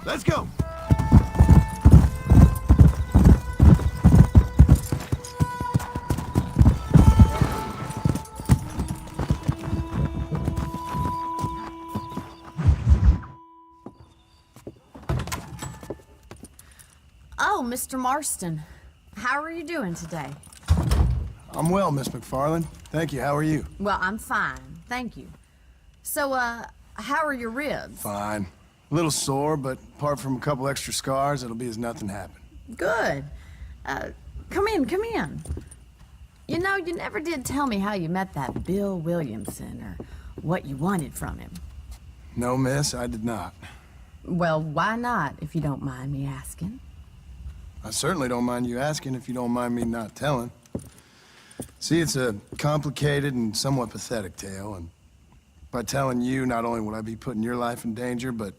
Let's go! Oh, Mr. Marston. How are you doing today? I'm well, Miss McFarland. Thank you. How are you? Well, I'm fine. Thank you. So, how are your ribs? Fine. A little sore, but apart from a couple extra scars, it'll be as nothing happened. Good. Come in, come in. You know, you never did tell me how you met that Bill Williamson or what you wanted from him. No, miss, I did not. Well, why not, if you don't mind me asking? I certainly don't mind you asking if you don't mind me not telling. See, it's a complicated and somewhat pathetic tale, and by telling you, not only would I be putting your life in danger, but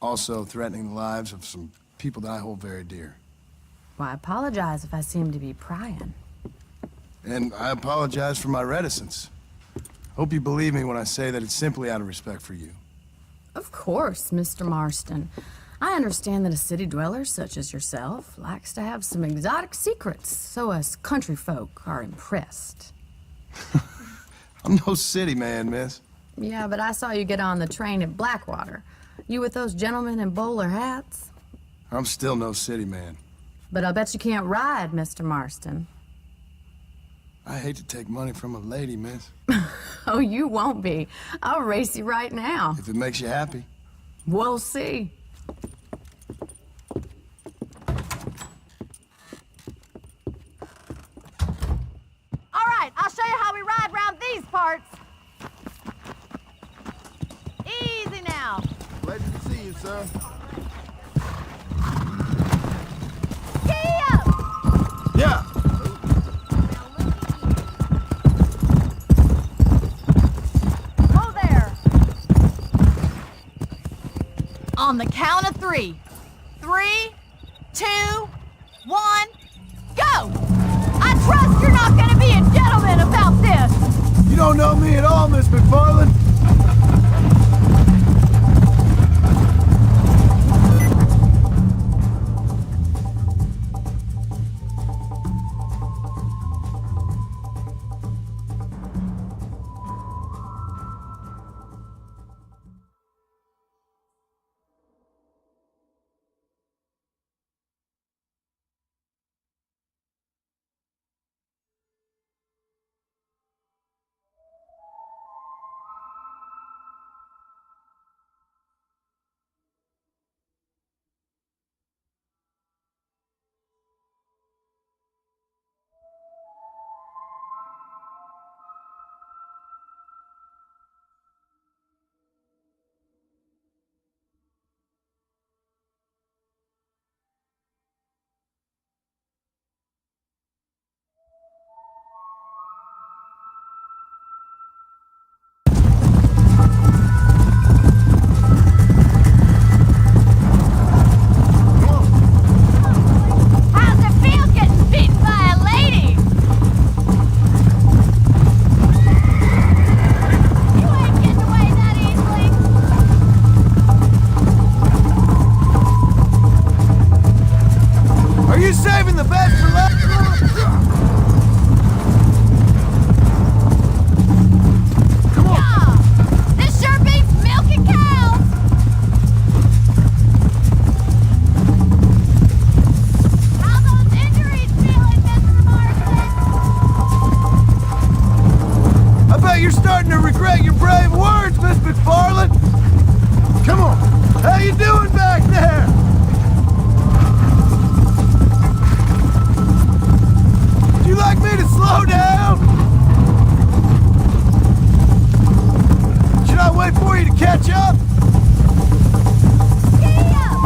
also threatening the lives of some people that I hold very dear. Well, I apologize if I seem to be prying. And I apologize for my reticence. Hope you believe me when I say that it's simply out of respect for you. Of course, Mr. Marston. I understand that a city dweller such as yourself likes to have some exotic secrets, so us country folk are impressed. I'm no city man, miss. Yeah, but I saw you get on the train at Blackwater. You with those gentlemen in bowler hats? I'm still no city man. But I'll bet you can't ride, Mr. Marston. I hate to take money from a lady, miss. Oh, you won't be. I'll race you right now. If it makes you happy. We'll see. All right, I'll show you how we ride around these parts. Easy now. Pleasure to see you, sir. Key up. Yeah. Whoa there. On the count of 3. 3, 2, 1, go! I trust you're not gonna be a gentleman about this! You don't know me at all, Miss McFarland. How's it feel getting beaten by a lady? You ain't getting away that easily. Are you saving the best for last? Come on. Yeah, this sure beats milking cows. How those injuries feeling, Mr. Marston? I bet you're starting to regret your brave words, Miss McFarland. Come on. How you doing back there? Would you like me to slow down? Should I wait for you to catch up? Giddy up.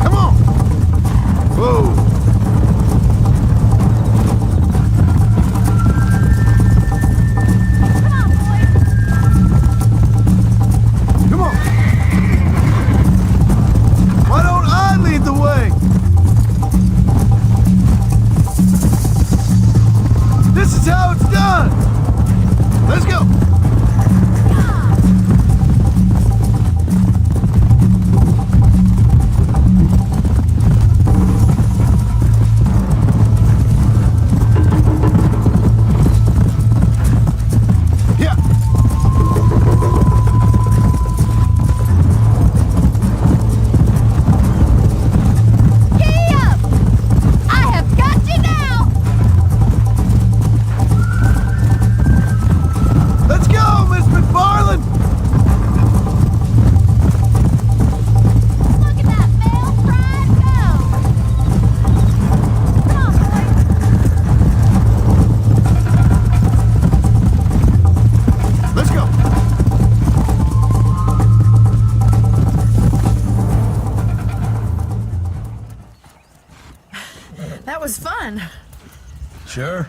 Come on. Whoa. Come on, boys. Come on. Why don't I lead the way? fun. Sure.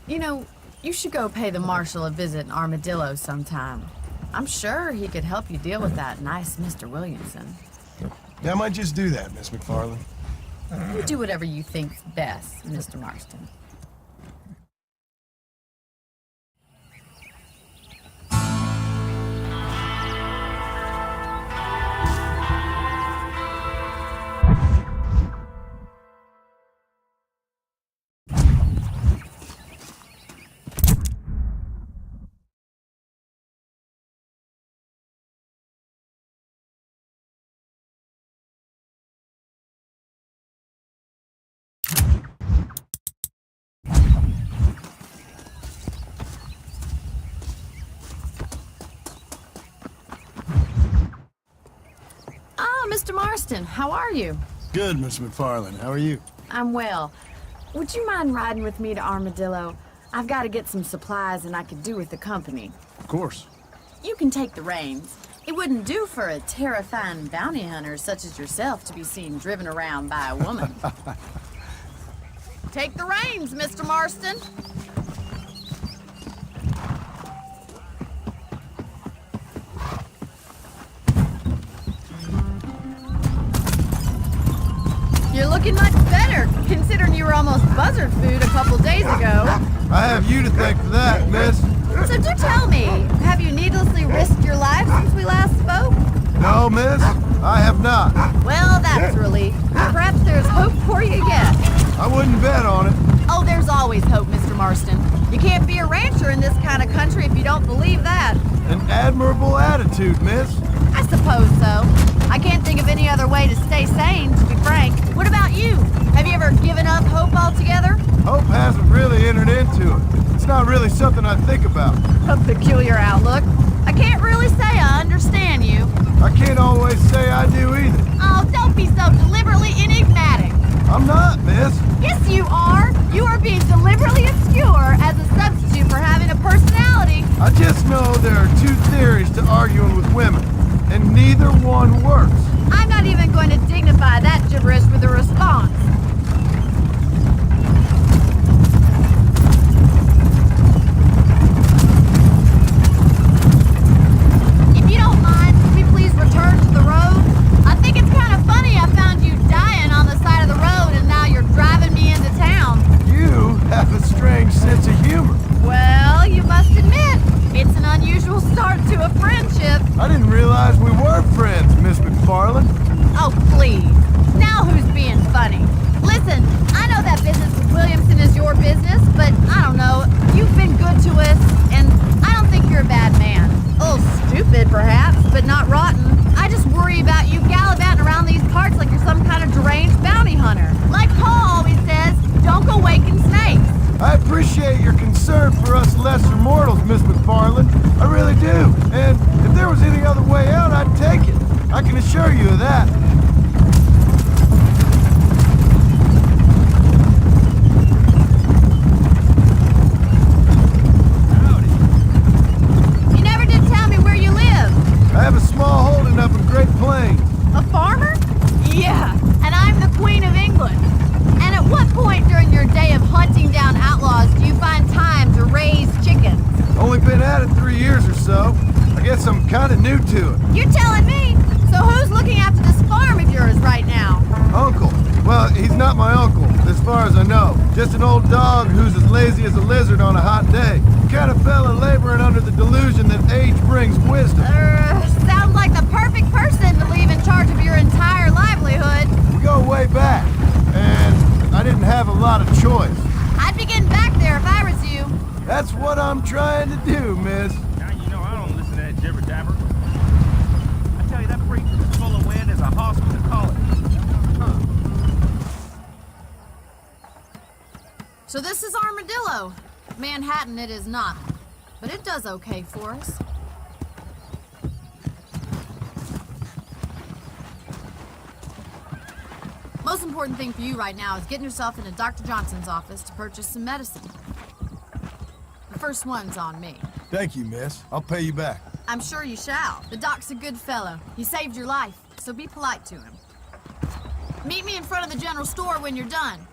You know, you should go pay the marshal a visit in Armadillo sometime. I'm sure he could help you deal with that nice Mr. Williamson. Yeah, I might just do that, Miss McFarland. You do whatever you think's best, Mr. Marston. Mr. Marston, how are you? Good, Miss McFarland. How are you? I'm well. Would you mind riding with me to Armadillo? I've got to get some supplies and I could do with the company. Of course. You can take the reins. It wouldn't do for a terrifying bounty hunter such as yourself to be seen driven around by a woman. Take the reins, Mr. Marston. You're looking much better, considering you were almost buzzard food a couple days ago. I have you to thank for that, miss. So do tell me, have you needlessly risked your life since we last spoke? No, miss, I have not. Well, that's a relief. Perhaps there's hope for you yet. I wouldn't bet on it. Oh, there's always hope, Mr. Marston. You can't be a rancher in this kind of country if you don't believe that. An admirable attitude, miss. I suppose so. I can't think of any other way to stay sane, to be frank. What about you? Have you ever given up hope altogether? Hope hasn't really entered into it. It's not really something I think about. A peculiar outlook. I can't really say I understand you. I can't always say I do either. Oh, don't be so deliberately enigmatic. I'm not, miss. Yes, you are. You are being deliberately obscure as a substitute for having a personality. I just know there are two theories to arguing with women, and neither one works. I'm not even going to dignify that gibberish with a response. If you don't mind, can we please return to the road? I think it's kind of funny I found you dying on the side of the road and now you're driving me into town. You have a strange sense of humor. Well, you must admit, it's an unusual start to a friendship. I didn't realize we were friends, Miss McFarland. Oh, please. Now who's being funny? Listen, I know that business with Williamson is your business, but I don't know. You've been good to us, and I don't think you're a bad man. A little stupid, perhaps, but not rotten. I just worry about you gallivanting around these parts like you're some kind of deranged bounty hunter. Like Paul always says, don't go waking snakes. I appreciate your concern for us lesser mortals, Miss McFarland. I really do. And if there was any other way out, I'd take it. I can assure you of that. You never did tell me where you live. I have a small holding up in Great Plains. A farmer? Yeah, and I'm the Queen of England. And at what point during your day of hunting down outlaws do you find time to raise chickens? Only been at it 3 years or so. I guess I'm kind of new to it. You're telling me? So who's looking after this farm of yours right now? Uncle. Well, he's not my uncle, as far as I know. Just an old dog who's as lazy as a lizard on a hot day. Kind of fella laboring under the delusion that age brings wisdom. Sounds like the perfect person to leave in charge of your entire livelihood. We go way back, and I didn't have a lot of choice. I'd be getting back there if I was you. That's what I'm trying to do, miss. Now you know I don't listen to that jibber jabber. I tell you, that preacher is full of wind as a hospital to call it. So this is Armadillo. Manhattan it is not, but it does okay for us. Most important thing for you right now is getting yourself into Dr. Johnson's office to purchase some medicine. The first one's on me. Thank you, miss. I'll pay you back. I'm sure you shall. The doc's a good fellow. He saved your life, so be polite to him. Meet me in front of the general store when you're done.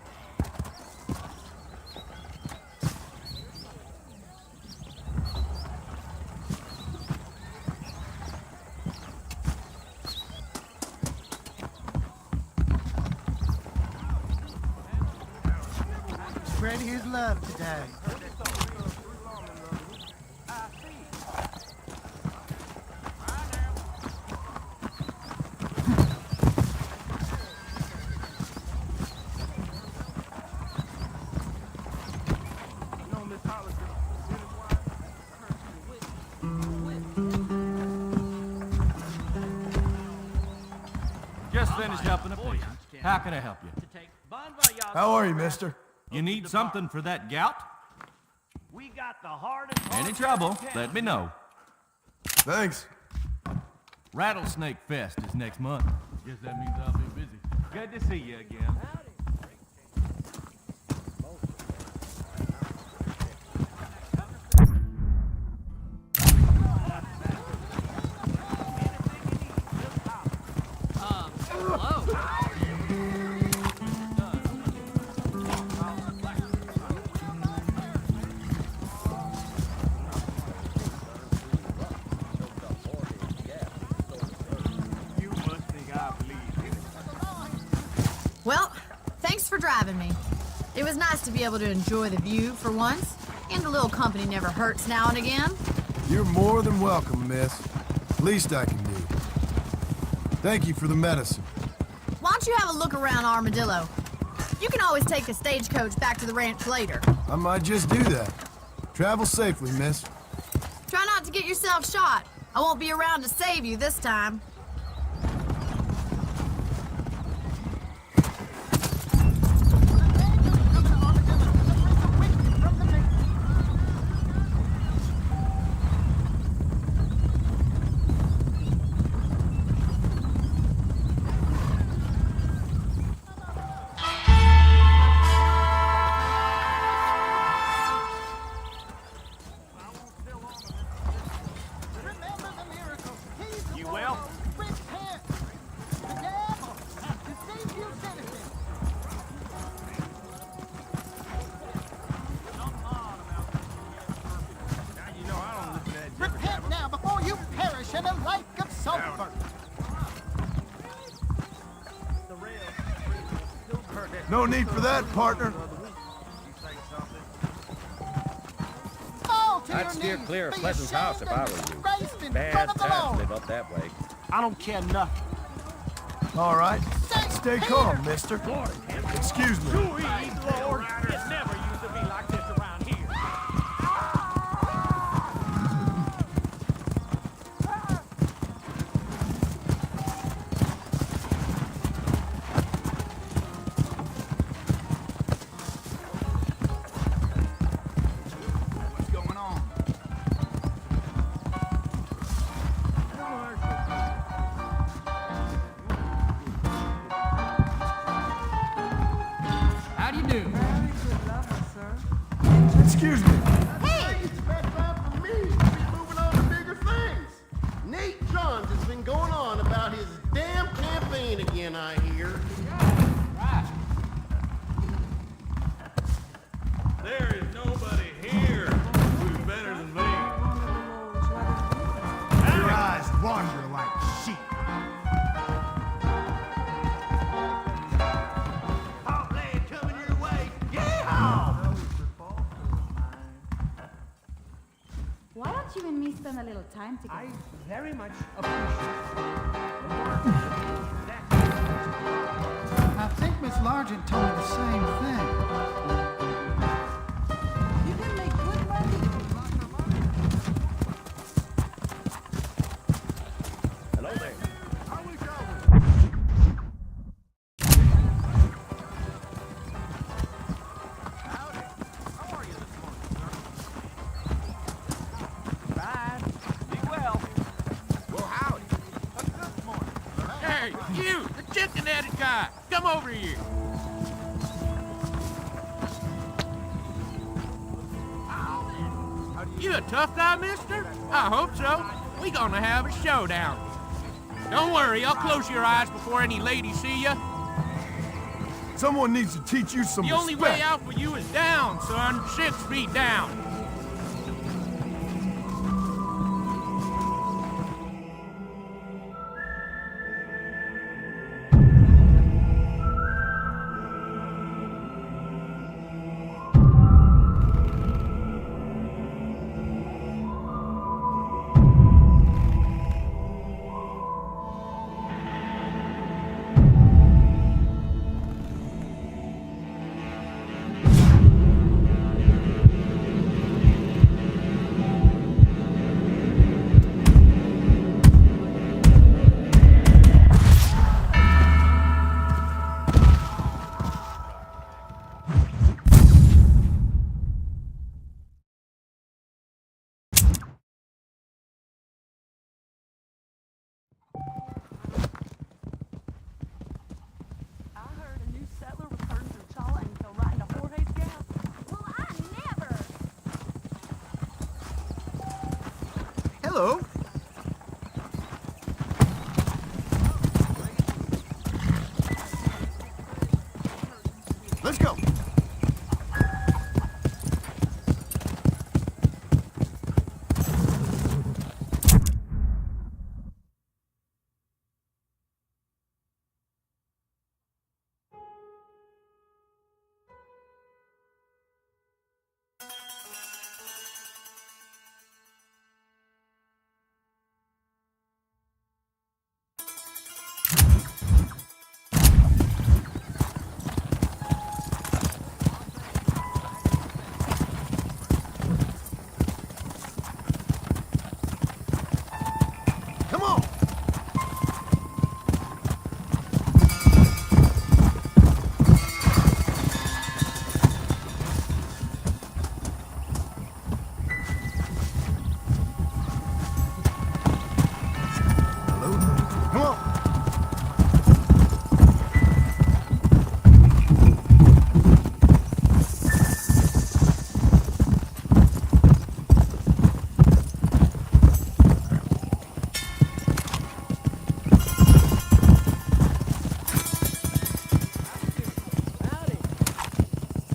spread his love today. Just finished helping a patient. How can I help you? How are you, mister? You need something for that gout? We got the hardest. Any trouble, let me know. Thanks. Rattlesnake Fest is next month. Guess that means I'll be busy. Good to see you again. Well, thanks for driving me. It was nice to be able to enjoy the view for once, and a little company never hurts now and again. You're more than welcome, miss. Least I can do. Thank you for the medicine. Why don't you have a look around Armadillo? You can always take the stagecoach back to the ranch later. I might just do that. Travel safely, miss. Try not to get yourself shot. I won't be around to save you this time. You well? Repent now before you perish in a lake of sulfur. No need for that, partner. I'd steer clear of Pleasant's house if I were you. Bad time to live up that way. I don't care nothing. All right. Stay calm, mister. Excuse me. Lord, it never used to be like this around here. What's going on? How do you do? Excuse me. Nate Johns has been going on about his damn campaign again, I hear. There is nobody here who's better than me. Your eyes wander like sheep. Hot lad coming your way. Yeehaw! Why don't you and me spend a little time together? I very much appreciate I think Miss Largent told me the same thing. You can make good money. Hello there. Be well. Well, howdy. Hey, you, the chicken-headed guy, come over here. You a tough guy, mister? I hope so. We gonna have a showdown. Don't worry, I'll close your eyes before any ladies see you. Someone needs to teach you some The only way out for you is down, son. 6 feet down. Hello. Let's go. Come on. Come on.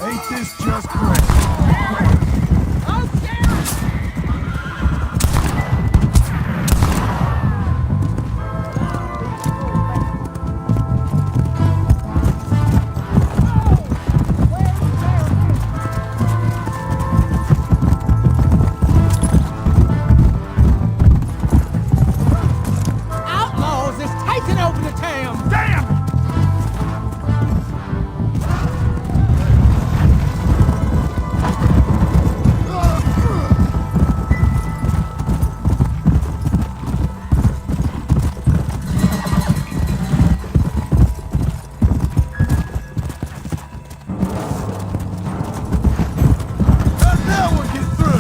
Ain't this just great? Outlaws is taking over the town. Damn! Now we'll get through.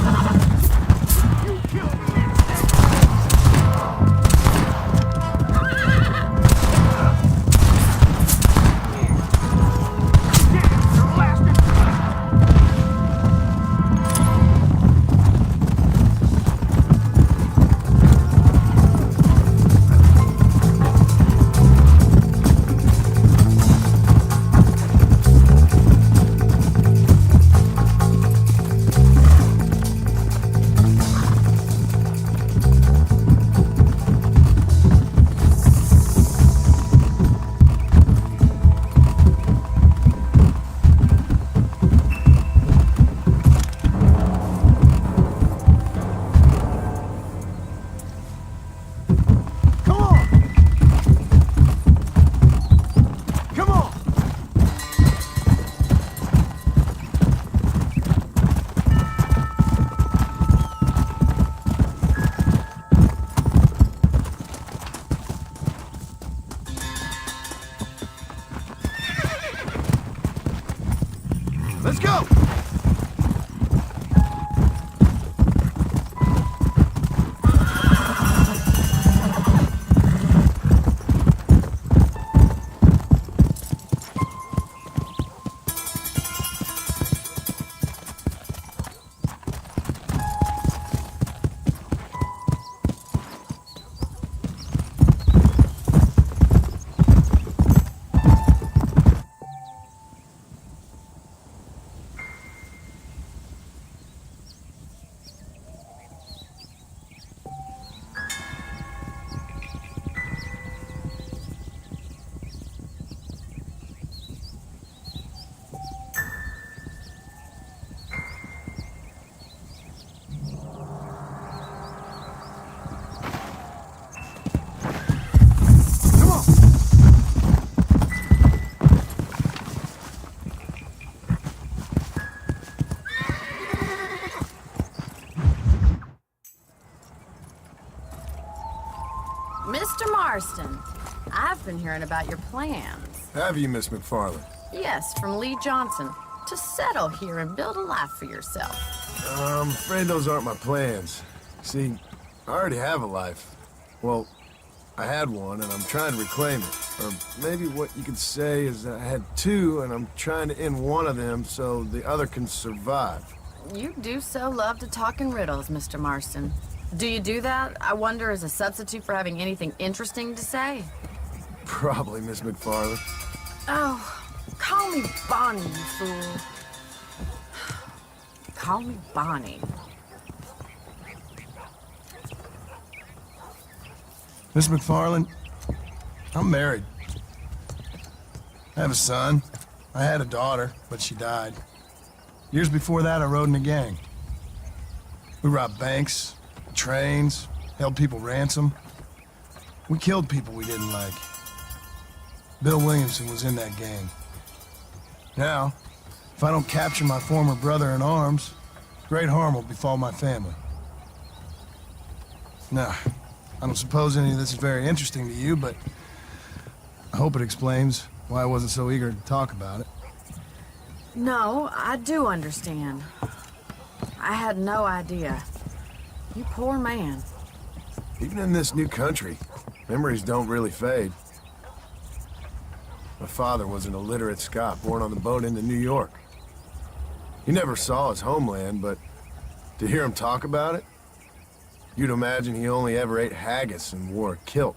Come on. Come on. Let's go. Mr. Marston, I've been hearing about your plans. Have you, Miss McFarland? Yes, from Lee Johnson. To settle here and build a life for yourself. I'm afraid those aren't my plans. See, I already have a life. Well, I had one, and I'm trying to reclaim it. Or maybe what you could say is that I had two, and I'm trying to end one of them so the other can survive. You do so love to talk in riddles, Mr. Marston. Do you do that, I wonder, as a substitute for having anything interesting to say? Probably, Miss McFarland. Oh, call me Bonnie, you fool. Call me Bonnie. Miss McFarland, I'm married. I have a son. I had a daughter, but she died. Years before that, I rode in a gang. We robbed banks, trains, held people ransom. We killed people we didn't like. Bill Williamson was in that gang. Now, if I don't capture my former brother in arms, great harm will befall my family. Now, I don't suppose any of this is very interesting to you, but I hope it explains why I wasn't so eager to talk about it. No, I do understand. I had no idea. You poor man. Even in this new country, memories don't really fade. My father was an illiterate Scot born on the boat into New York. He never saw his homeland, but to hear him talk about it, you'd imagine he only ever ate haggis and wore a kilt.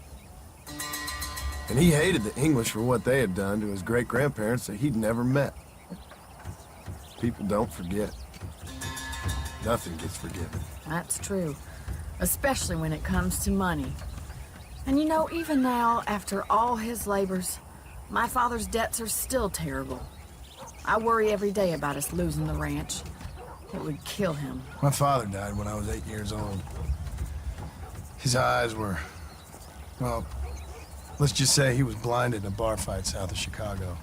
And he hated the English for what they had done to his great-grandparents that he'd never met. People don't forget. Nothing gets forgiven. That's true. Especially when it comes to money. And you know, even now, after all his labors, my father's debts are still terrible. I worry every day about us losing the ranch. It would kill him. My father died when I was 8 years old. His eyes were, well, let's just say he was blinded in a bar fight south of Chicago.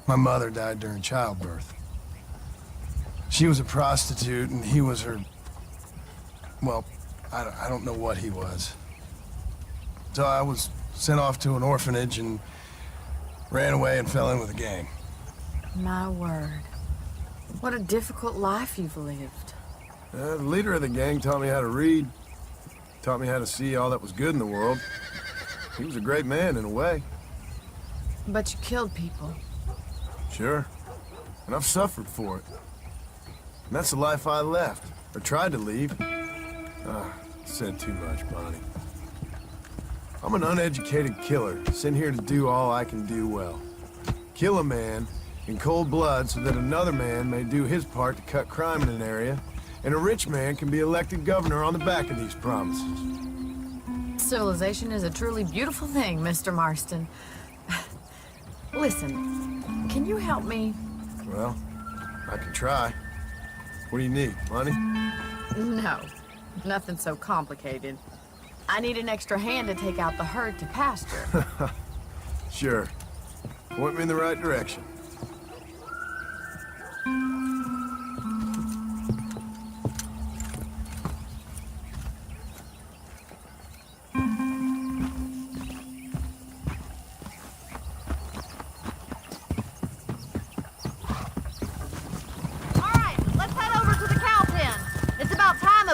My mother died during childbirth. She was a prostitute and he was her, well, I don't know what he was. So I was sent off to an orphanage and ran away and fell in with a gang. My word. What a difficult life you've lived. The leader of the gang taught me how to read, taught me how to see all that was good in the world. He was a great man in a way. But you killed people. Sure. And I've suffered for it. And that's the life I left, or tried to leave. Said too much, Bonnie. I'm an uneducated killer, sent here to do all I can do well. Kill a man in cold blood so that another man may do his part to cut crime in an area, and a rich man can be elected governor on the back of these promises. Civilization is a truly beautiful thing, Mr. Marston. Listen, can you help me? Well, I can try. What do you need, money? No, nothing so complicated. I need an extra hand to take out the herd to pasture. Sure. Point me in the right direction.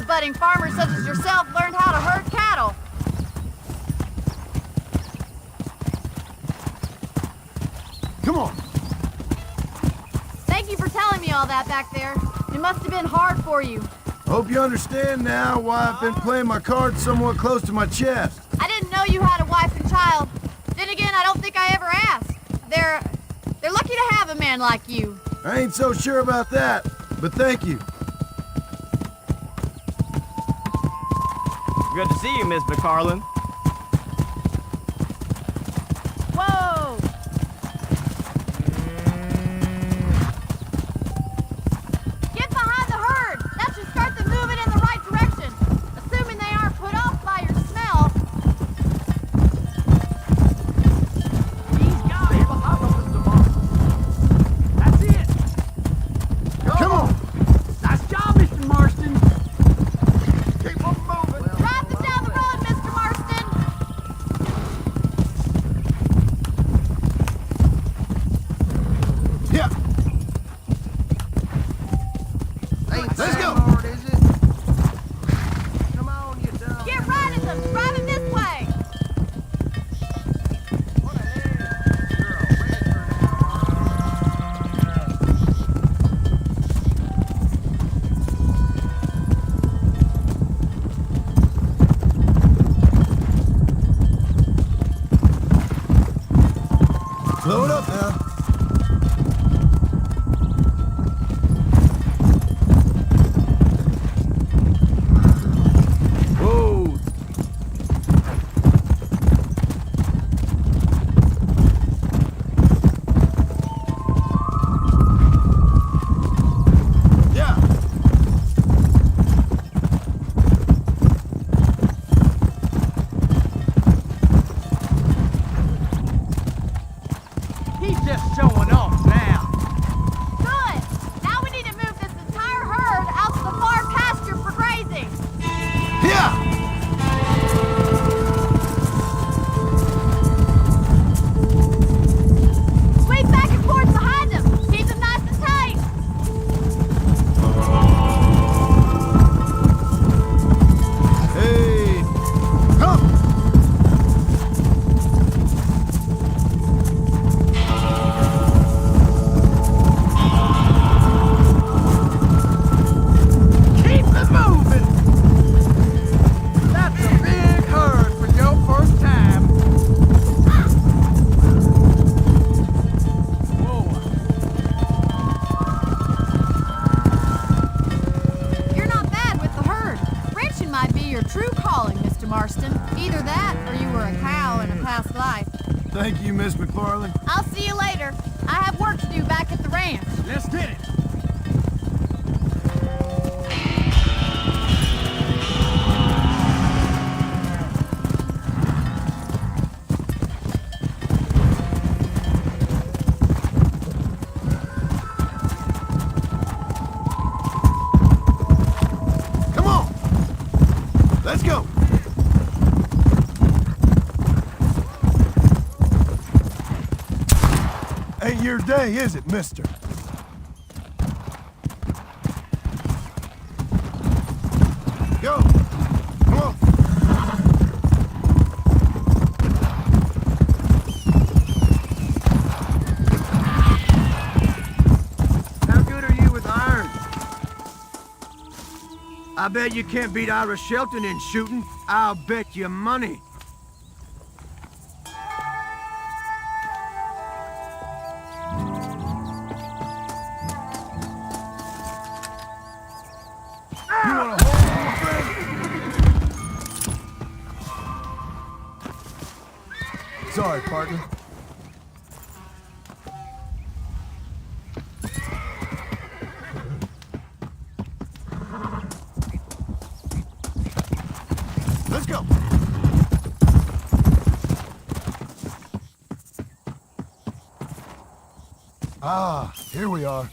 Budding farmers such as yourself learned how to herd cattle. Come on. Thank you for telling me all that back there. It must have been hard for you. Hope you understand now why I've been playing my cards somewhat close to my chest. I didn't know you had a wife and child. Then again, I don't think I ever asked. They're lucky to have a man like you. I ain't so sure about that, but thank you. Good to see you, Miss McFarland. Whoa! Get behind the herd! That should start them moving in the right direction. Assuming they aren't put off by your smell. These guys are behind us, Mr. Marston. That's it. Come on! Nice job, Mr. Marston. Keep on moving. Drive them down the road, Mr. Marston! Blow it up now. Whoa. Yeah. He's just showing off now. Good! Now we need to move this entire herd out to the far pasture for grazing. Yeah. Sweep back and forth behind them. Keep them nice and tight. Hey. Come. Keep it moving. That's a big herd for your first time. You're not bad with the herd. Ranching might be your true calling, Mr. Marston. Either that, or you were a cow in a past life. Thank you, Miss McFarland. I'll see you later. I have work to do back at the ranch. Let's get it. Come on. Let's go. Ain't your day, is it, mister? Go. Come on. How good are you with iron? I bet you can't beat Ira Shelton in shooting. I'll bet you money. You want to hold, my friend? Sorry, partner. Let's go. Ah, here we are.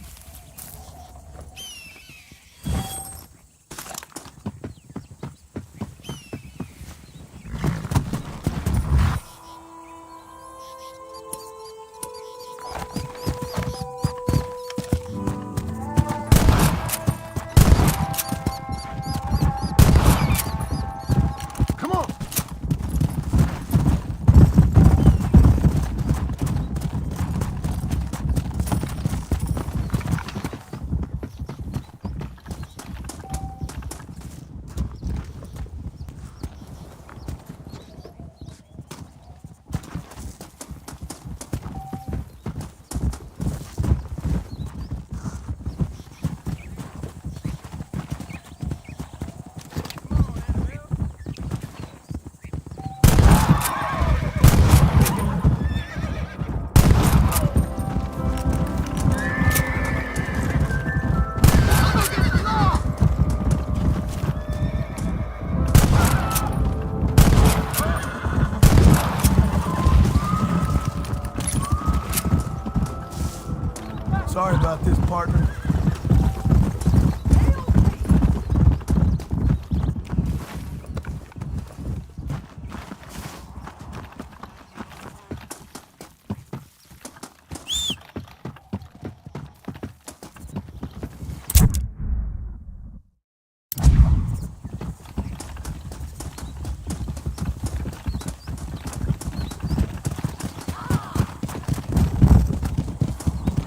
Come on. Sorry about this, partner.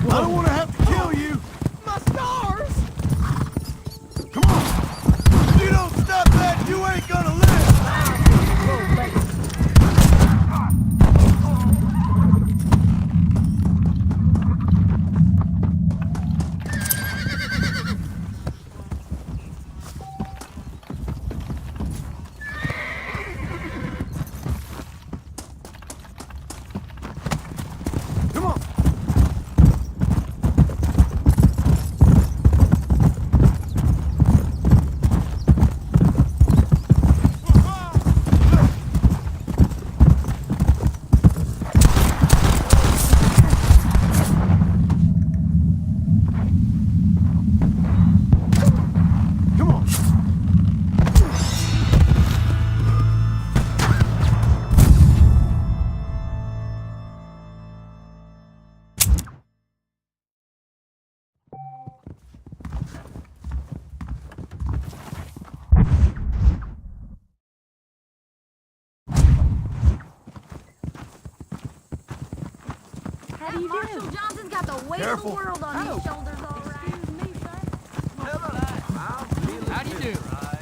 I don't want to have to kill you. do you Marshall do? Johnson's got the weight Careful. of the world on his shoulders, all right. Excuse me, sir. How do you do?